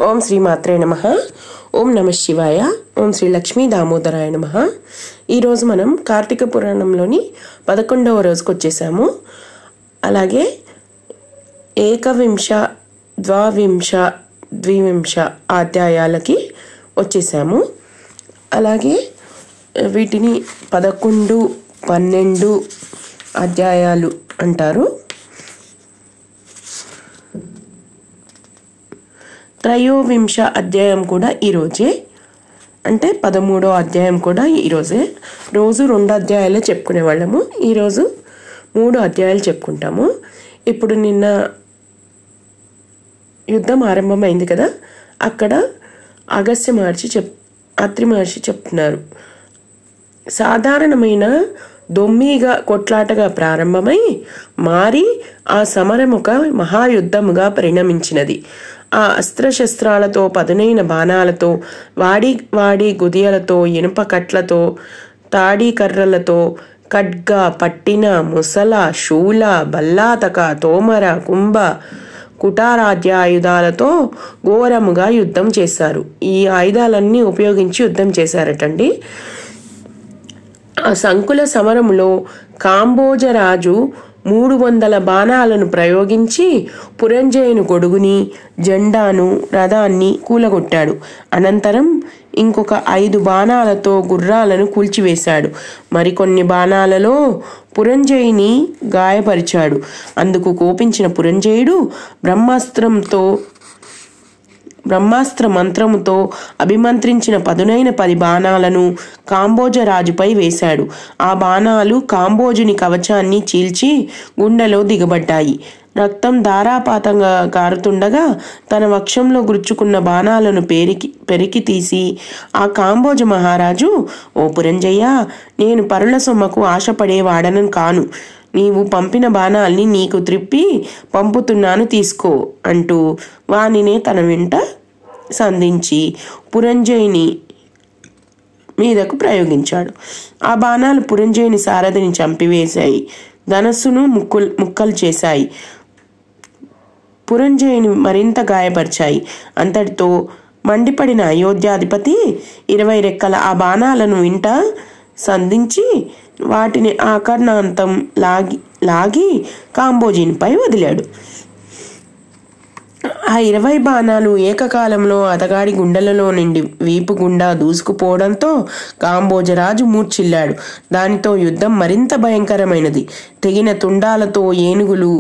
ఓం శ్రీ మాత్రే నమః. ఓం నమ శివాయ. ఓం శ్రీ లక్ష్మీ దామోదరాయ నమః. ఈరోజు మనం కార్తీక పురాణంలోని 11వ రోజుకు వచ్చేసాము. అలాగే ఏకవింశ, ద్వావింశ, ద్వివింశ అధ్యాయాలకి వచ్చేసాము. అలాగే వీటిని 11, 12 అధ్యాయాలు అంటారు. త్రయోవింశ అధ్యాయం కూడా ఈరోజే, అంటే 13వ అధ్యాయం కూడా ఈరోజే. రోజు 2 అధ్యాయాలే చెప్పుకునేవాళ్ళము, ఈరోజు 3 అధ్యాయాలు చెప్పుకుంటాము. ఇప్పుడు నిన్న యుద్ధం ఆరంభమైంది కదా, అక్కడ అత్రి మహర్షి చెప్తున్నారు. సాధారణమైన దొమ్మిగా కొట్లాటగా ప్రారంభమై మారి ఆ సమరం ఒక మహాయుద్ధముగా పరిణమించినది. ఆ అస్త్రశస్త్రాలతో, పదునైన బాణాలతో, వాడి గుదియలతో, ఇనుప కట్లతో, తాడి కర్రలతో, ఖడ్గ, పట్టిన, ముసల, శూల, బల్లాతక, తోమర, కుంభ, కుటారాధ్య ఆయుధాలతో ఘోరముగా యుద్ధం చేశారు. ఈ ఆయుధాలన్నీ ఉపయోగించి యుద్ధం చేశారటండి. ఆ సంకుల సమరములో కాంబోజరాజు 300 బాణాలను ప్రయోగించి పురంజయుని గొడుగుని, జెండాను, రథాన్ని కూలగొట్టాడు. అనంతరం ఇంకొక 5 బాణాలతో గుర్రాలను కూల్చివేశాడు. మరికొన్ని బాణాలలో పురంజయుని గాయపరిచాడు. అందుకు కోపించిన పురంజయుడు బ్రహ్మాస్త్ర మంత్రముతో అభిమంత్రించిన పదునైన 10 బాణాలను కాంబోజరాజుపై వేశాడు. ఆ బాణాలు కాంబోజుని కవచాన్ని చీల్చి గుండెలో దిగబడ్డాయి. రక్తం ధారాపాతంగా కారుతుండగా తన వక్షంలో గుచ్చుకున్న బాణాలను పెరికి తీసి ఆ కాంబోజ మహారాజు, ఓ పురంజయ్య, నేను పరుల సొమ్మకు ఆశపడేవాడను కాను. నీవు పంపిన బాణాల్ని నీకు త్రిప్పి పంపుతున్నాను, తీసుకో అంటూ వానినే తన వెంట సంధించి పురంజయుని మీదకు ప్రయోగించాడు. ఆ బాణాలు పురంజయుని సారథిని చంపివేశాయి, ధనస్సును ముక్కలు చేశాయి, పురంజయుని మరింత గాయపరిచాయి. అంతటితో మండిపడిన అయోధ్యాధిపతి 20 రెక్కల ఆ బాణాలను వెంట సంధించి వాటిని ఆకర్ణాంతం లాగి కాంబోజీనిపై వదిలాడు. ఆ 20 బాణాలు ఏకకాలంలో అతగాడి గుండెలలో నుండి వీపు గుండా దూసుకుపోవడంతో కాంబోజరాజు మూర్ఛిల్లాడు. దానితో యుద్ధం మరింత భయంకరమైనది. తెగిన తుండాలతో ఏనుగులు,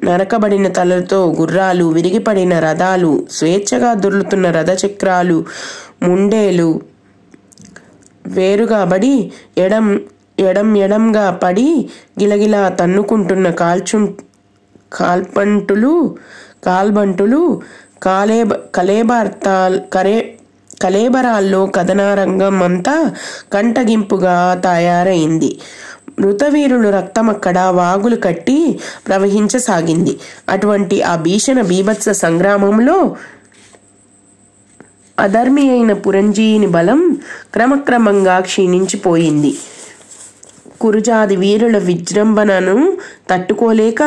నరకబడిన తలలతో గుర్రాలు, విరిగిపడిన రథాలు, స్వేచ్ఛగా దొర్లుతున్న రథచక్రాలు, ముండేలు వేరుగా ఎడంగా పడి గిలగిలా తన్నుకుంటున్న కాల్బంటులు కలేబరాల్లో కథనారంగం అంతా కంటగింపుగా తయారైంది. మృతవీరులు రక్తమక్కడ వాగులు కట్టి ప్రవహించసాగింది. అటువంటి ఆ భీషణ బీభత్స సంగ్రామంలో అధర్మి అయిన పురంజీని బలం క్రమక్రమంగా క్షీణించిపోయింది. కురుజాది వీరుల విజృంభణను తట్టుకోలేక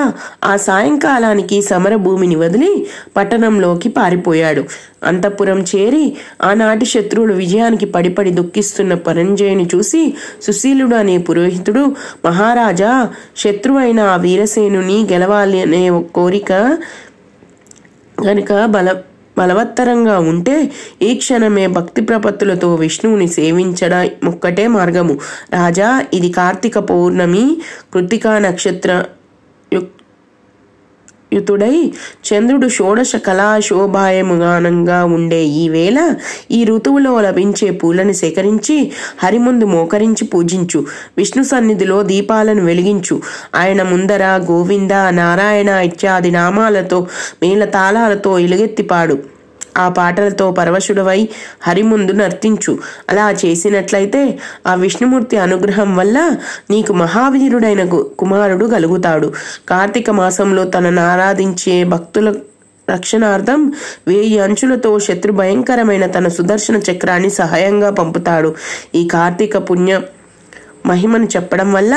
ఆ సాయంకాలానికి సమర భూమిని వదిలి పట్టణంలోకి పారిపోయాడు. అంతఃపురం చేరి ఆనాటి శత్రువుల విజయానికి పడిపడి దుఃఖిస్తున్న పురంజయుని చూసి సుశీలుడు అనే పురోహితుడు, మహారాజా, శత్రువైన ఆ వీరసేనుని గెలవాలి అనే కోరిక గనుక బలవత్తరంగా ఉంటే ఈ క్షణమే భక్తి ప్రపత్తులతో విష్ణువుని సేవించడం ఒక్కటే మార్గము. రాజా, ఇది కార్తీక పౌర్ణమి, కృత్తికా నక్షత్ర యుతుడై చంద్రుడు షోడశ కళా శోభాయముగానంగా ఉండే ఈ వేళ ఈ ఋతువులో లభించే పూలను సేకరించి హరి ముందు మోకరించి పూజించు. విష్ణు సన్నిధిలో దీపాలను వెలిగించు. ఆయన ముందర గోవింద, నారాయణ ఇత్యాది నామాలతో మేళతాళాలతో ఇలుగెత్తిపాడు. ఆ పాటలతో పరవశుడవై హరి ముందు నర్తించు. అలా చేసినట్లయితే ఆ విష్ణుమూర్తి అనుగ్రహం వల్ల నీకు మహావీరుడైన కుమారుడు కలుగుతాడు. కార్తీక మాసంలో తనను ఆరాధించే భక్తుల రక్షణార్థం 1000 అంచులతో శత్రు భయంకరమైన తన సుదర్శన చక్రాన్ని సహాయంగా పంపుతాడు. ఈ కార్తీక మహిమను చెప్పడం వల్ల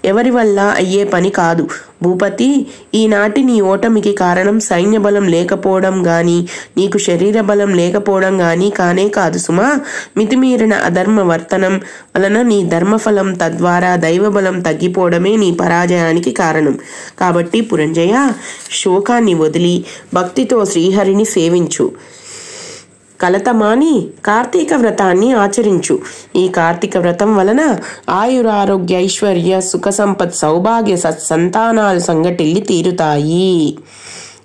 ఎవరి వల్ల అయ్యే పని కాదు. భూపతి, ఈనాటి నీ ఓటమికి కారణం సైన్య బలం లేకపోవడం గాని, నీకు శరీర బలం లేకపోవడం గాని కానే కాదు సుమా. మితిమీరిన అధర్మ వర్తనం వలన నీ ధర్మఫలం, తద్వారా దైవబలం తగ్గిపోవడమే నీ పరాజయానికి కారణం. కాబట్టి పురంజయ, శోకాన్ని వదిలి భక్తితో శ్రీహరిని సేవించు. కలతమాని కార్తీక వ్రతాన్ని ఆచరించు. ఈ కార్తీక వ్రతం వలన ఆయురారోగ్య ఐశ్వర్య సుఖ సంపత్ సౌభాగ్య సత్సంతానాలు సంగటిల్లి తీరుతాయి.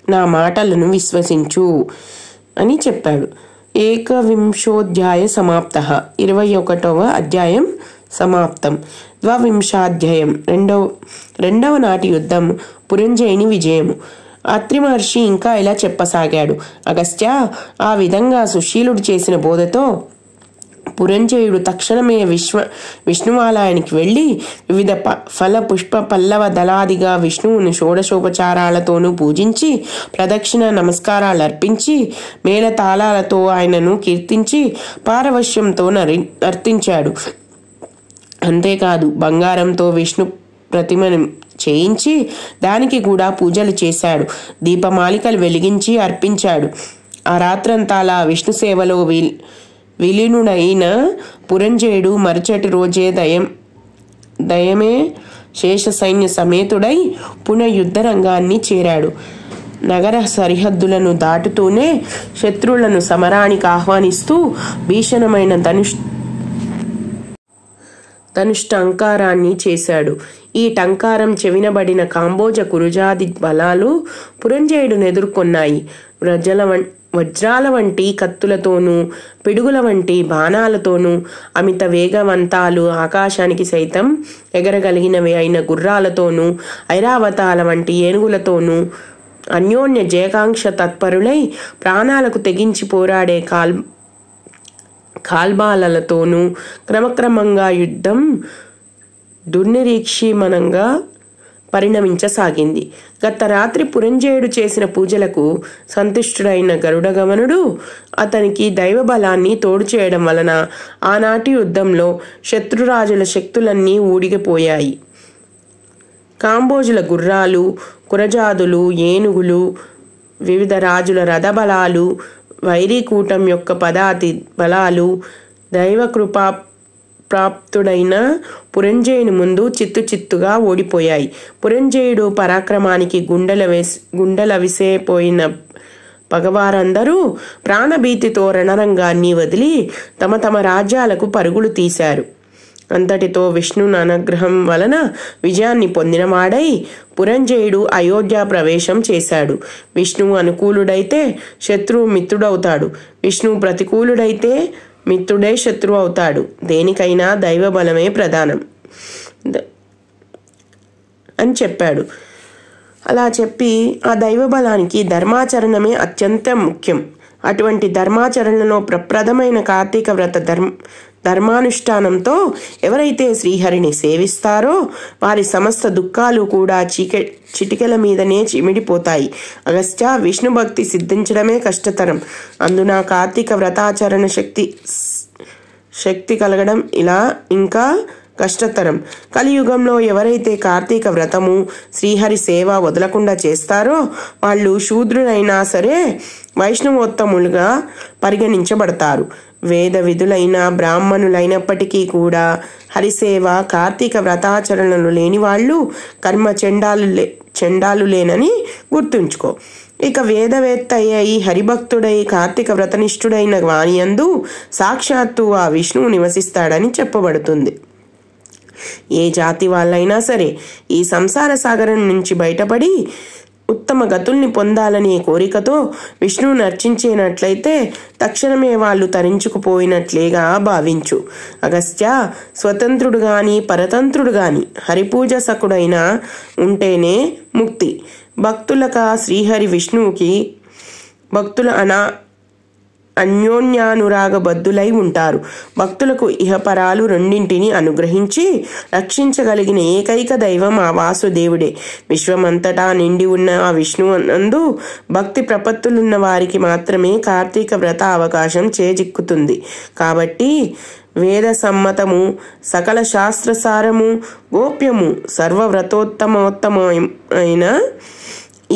నా మాటలను విశ్వసించు అని చెప్పాడు. ఏకవింశోధ్యాయ సమాప్త. 21వ అధ్యాయం సమాప్తం. ద్వావింశాధ్యాయం. రెండవ నాటి యుద్ధం, పురంజయుని విజయము. అత్రి మహర్షి ఇంకా ఇలా చెప్పసాగాడు. అగస్త్య, ఆ విధంగా సుశీలుడు చేసిన బోధతో పురంజయుడు తక్షణమే విష్ణువాలయానికి వెళ్ళి వివిధ ఫల పుష్ప పల్లవ దళాదిగా విష్ణువును షోడశోపచారాలతోనూ పూజించి ప్రదక్షిణ నమస్కారాలు అర్పించి మేళతాళాలతో ఆయనను కీర్తించి పారవశ్యంతో నర్తించాడు. అంతేకాదు, బంగారంతో విష్ణు ప్రతిమను చేయించి దానికి కూడా పూజలు చేశాడు. దీపమాలికలు వెలిగించి అర్పించాడు. ఆ రాత్రంతా అలా విష్ణు సేవలో విలీనుడైన పురంజయుడు మరుసటి రోజే దయమే శేష సైన్య సమేతుడై పునఃయుద్ధ రంగాన్ని చేరాడు. నగర సరిహద్దులను దాటుతూనే శత్రువులను సమరానికి ఆహ్వానిస్తూ భీషణమైన ధనుష్టంకారాన్ని చేశాడు. ఈ టంకారం చెవినబడిన కాంబోజ కురుజాది బలాలు పురంజయుడును ఎదుర్కొన్నాయి. వజ్రాల వంటి కత్తులతోనూ పిడుగుల వంటి బాణాలతోనూ అమిత వేగవంతాలు ఆకాశానికి సైతం ఎగరగలిగినవి అయిన గుర్రాలతోనూ ఐరావతాల వంటి ఏనుగులతోనూ అన్యోన్య జయకాంక్ష తత్పరులై ప్రాణాలకు తెగించి పోరాడే కాల్బాలతోనూ క్రమక్రమంగా యుద్ధం దుర్నిరీక్షిమనంగా పరిణమించసాగింది. గత రాత్రి పురంజయుడు చేసిన పూజలకు సంతుష్టుడైన గరుడగమనుడు అతనికి దైవబలాన్ని తోడు చేయడం వలన ఆనాటి యుద్ధంలో శత్రురాజుల శక్తులన్నీ ఊడిగిపోయాయి. కాంబోజుల గుర్రాలు, కురజాదులు, ఏనుగులు, వివిధ రాజుల రథబలాలు, వైరీకూటం యొక్క పదాతి బలాలు దైవకృపా ప్రాప్తుడైన పురంజయుని ముందు చిత్తుగా ఓడిపోయాయి. పురంజయుడు పరాక్రమానికి గుండెల విసేపోయిన పగవారందరూ ప్రాణభీతితో రణరంగాన్ని వదిలి తమ తమ రాజ్యాలకు పరుగులు తీశారు. అంతటితో విష్ణుని అనుగ్రహం వలన విజయాన్ని పొందినవాడై పురంజయుడు అయోధ్య ప్రవేశం చేశాడు. విష్ణువు అనుకూలుడైతే శత్రువు మిత్రుడవుతాడు. విష్ణువు ప్రతికూలుడైతే మిత్రుడే శత్రువు అవుతాడు. దేనికైనా దైవబలమే ప్రధానం అని చెప్పాడు. అలా చెప్పి ఆ దైవబలానికి ధర్మాచరణమే అత్యంత ముఖ్యం. అటువంటి ధర్మాచరణలో ప్రప్రథమైన కార్తీక వ్రత ధర్మానుష్ఠానంతో ఎవరైతే శ్రీహరిని సేవిస్తారో వారి సమస్త దుఃఖాలు కూడా చిటికెల మీదనే చిమిడిపోతాయి. అగస్త్య, విష్ణు భక్తి సిద్ధించడమే కష్టతరం. అందున కార్తీక వ్రతాచరణ శక్తి కలగడం ఇలా ఇంకా కష్టతరం. కలియుగంలో ఎవరైతే కార్తీక వ్రతము, శ్రీహరి సేవ వదలకుండా చేస్తారో వాళ్ళు శూద్రులైనా సరే వైష్ణవోత్తములుగా పరిగణించబడతారు. వేద విధులైన బ్రాహ్మణులైనప్పటికీ కూడా హరిసేవ, కార్తీక వ్రతాచరణలు లేని వాళ్ళు కర్మ చెండాలులేనని గుర్తుంచుకో. ఇక వేదవేత్త అయ్యి హరిభక్తుడై కార్తీక వ్రతనిష్ఠుడైన వానియందు సాక్షాత్తు ఆ విష్ణువు నివసిస్తాడని చెప్పబడుతుంది. ఏ జాతి వాళ్ళైనా సరే ఈ సంసార సాగరం నుంచి బయటపడి ఉత్తమ గతుల్ని పొందాలనే కోరికతో విష్ణువుని అర్చించేనట్లయితే తక్షణమే వాళ్ళు తరించుకుపోయినట్లేగా భావించు. అగస్త్య, స్వతంత్రుడు గాని పరతంత్రుడు గాని హరిపూజసకుడైనా ఉంటేనే ముక్తి. భక్తులక శ్రీహరి విష్ణువుకి భక్తుల అన్యోన్యానురాగబద్ధులై ఉంటారు. భక్తులకు ఇహపరాలు రెండింటిని అనుగ్రహించి రక్షించగలిగిన ఏకైక దైవం ఆ వాసుదేవుడే. విశ్వమంతటా నిండి ఉన్న ఆ విష్ణువు నందు భక్తి ప్రపత్తులున్న వారికి మాత్రమే కార్తీక వ్రత అవకాశం చేజిక్కుతుంది. కాబట్టి వేద సమ్మతము, సకల శాస్త్రసారము, గోప్యము, సర్వవ్రతోత్తమోత్తమైన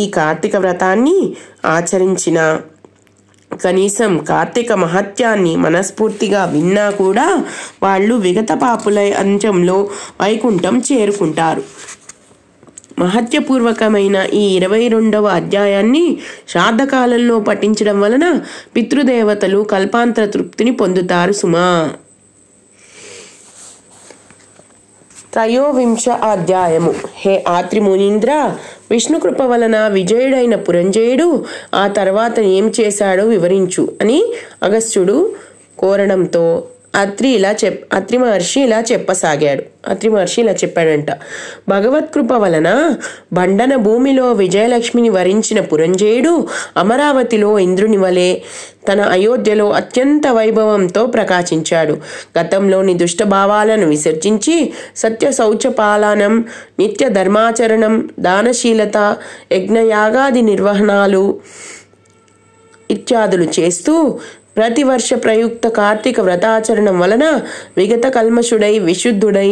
ఈ కార్తీక వ్రతాన్ని ఆచరించిన, కనీసం కార్తీక మహత్యాన్ని మనస్ఫూర్తిగా విన్నా కూడా వాళ్ళు విగత పాపుల అంచంలో వైకుంఠం చేరుకుంటారు. మహత్యపూర్వకమైన ఈ 22వ అధ్యాయాన్ని శ్రాద్ధకాలంలో పఠించడం వలన పితృదేవతలు కల్పాంతర తృప్తిని పొందుతారు సుమా. 3వ అధ్యాయము. హే ఆత్రి మునీంద్ర, విష్ణుకృప వలన విజయుడైన పురంజయుడు ఆ తర్వాత ఏం చేశాడో వివరించు అని అగస్త్యుడు కోరడంతో అత్రి మహర్షి ఇలా చెప్పాడంట. భగవత్కృప వలన బండన భూమిలో విజయలక్ష్మిని వరించిన పురంజయుడు అమరావతిలో ఇంద్రుని వలె తన అయోధ్యలో అత్యంత వైభవంతో ప్రకాశించాడు. గతంలోని దుష్టభావాలను విసర్జించి సత్య శౌచపాలనం, నిత్య ధర్మాచరణం, దానశీలత, యజ్ఞయాగాది నిర్వహణాలు ఇత్యాదులు చేస్తూ ప్రతి వర్ష ప్రయుక్త కార్తీక వ్రతాచరణం వలన విగత కల్మషుడై విశుద్ధుడై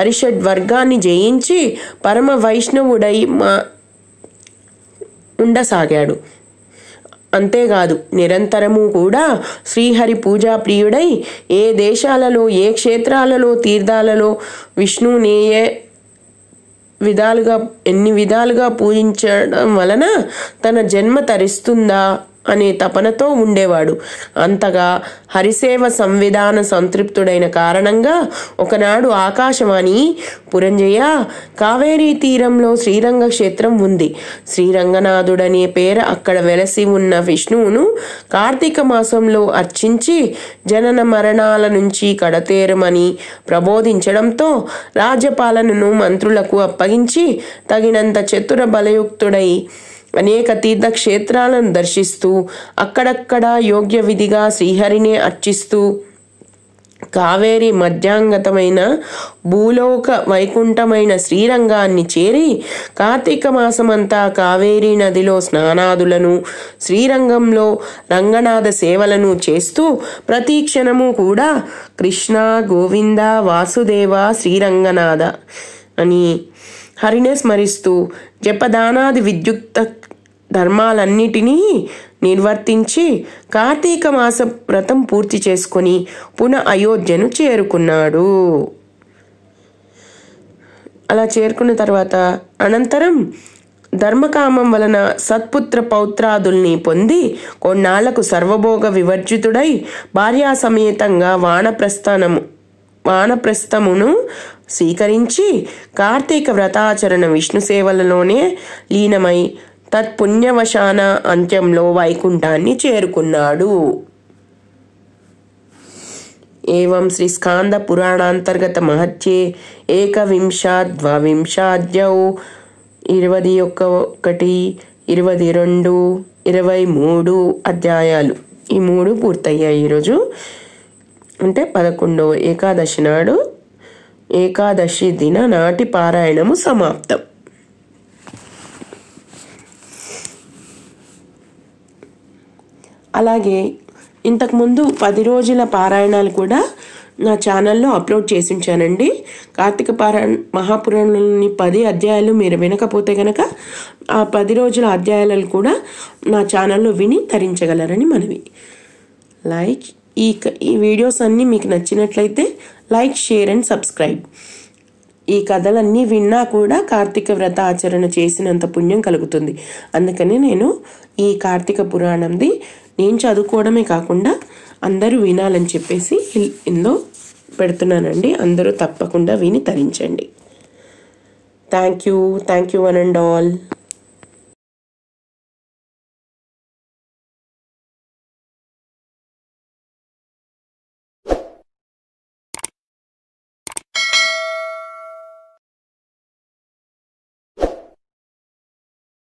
అరిషడ్ వర్గాన్ని జయించి పరమ వైష్ణవుడై ఉండసాగాడు. అంతేకాదు నిరంతరము కూడా శ్రీహరి పూజా ప్రియుడై ఏ దేశాలలో ఏ క్షేత్రాలలో తీర్థాలలో విష్ణువుని ఎన్ని విధాలుగా పూజించడం వలన తన జన్మ తరిస్తుందా అనే తపనతో ఉండేవాడు. అంతగా హరిసేవ సంవిధాన సంతృప్తుడైన కారణంగా ఒకనాడు ఆకాశవాణి, పురంజయ, కావేరీ తీరంలో శ్రీరంగ క్షేత్రం ఉంది. శ్రీరంగనాథుడనే పేర అక్కడ వెలసి ఉన్న విష్ణువును కార్తీక మాసంలో అర్చించి జనన మరణాల నుంచి కడతేరమని ప్రబోధించడంతో రాజ్యపాలనను మంత్రులకు అప్పగించి తగినంత చతుర బలయుక్తుడై అనేక తీర్థక్షేత్రాలను దర్శిస్తూ అక్కడక్కడ యోగ్య విధిగా శ్రీహరినే అర్చిస్తూ కావేరి మధ్యాంగతమైన భూలోక వైకుంఠమైన శ్రీరంగాన్ని చేరి కార్తీక మాసమంతా కావేరీ నదిలో స్నానాదులను, శ్రీరంగంలో రంగనాథ సేవలను చేస్తూ ప్రతి క్షణము కూడా కృష్ణ గోవింద వాసుదేవ శ్రీరంగనాథ అని హరినే స్మరిస్తూ జపదానాది విద్యుక్త ధర్మాలన్నిటినీ నిర్వర్తించి కార్తీక మాస వ్రతం పూర్తి చేసుకొని పునః అయోధ్యను చేరుకున్నాడు. అలా చేరుకున్న తర్వాత అనంతరం ధర్మకామం వలన సత్పుత్ర పౌత్రాదుల్ని పొంది కొన్నాళ్లకు సర్వభోగ వివర్జితుడై భార్యా సమేతంగా వానప్రస్థమును స్వీకరించి కార్తీక వ్రతాచరణ విష్ణు సేవలలోనే లీనమై తత్పుణ్యవశాన అంత్యంలో వైకుంఠాన్ని చేరుకున్నాడు. ఏవం శ్రీ స్కాంద పురాణాంతర్గత మహత్యే 21-22 21, 22, 23 అధ్యాయాలు ఈ 3 పూర్తయ్యాయి. ఈరోజు అంటే 11వ ఏకాదశి నాడు ఏకాదశి దిన నాటి పారాయణము సమాప్తం. అలాగే ఇంతకుముందు 10 రోజుల పారాయణాలు కూడా నా ఛానల్లో అప్లోడ్ చేసి ఉంచానండి. కార్తీక మహాపురాణంలోని 10 అధ్యాయాలు మీరు వినకపోతే కనుక ఆ 10 రోజుల అధ్యాయాలను కూడా నా ఛానల్లో విని తరించగలరని మనవి. ఈ వీడియోస్ అన్నీ మీకు నచ్చినట్లయితే లైక్, షేర్ అండ్ సబ్స్క్రైబ్. ఈ కథలన్నీ విన్నా కూడా కార్తీక వ్రత ఆచరణ చేసినంత పుణ్యం కలుగుతుంది. అందుకని నేను ఈ కార్తీక పురాణంది నేను చదువుకోవడమే కాకుండా అందరూ వినాలని చెప్పేసి ఇందులో పెడుతున్నానండి. అందరూ తప్పకుండా విని తరించండి. Thank you one and all.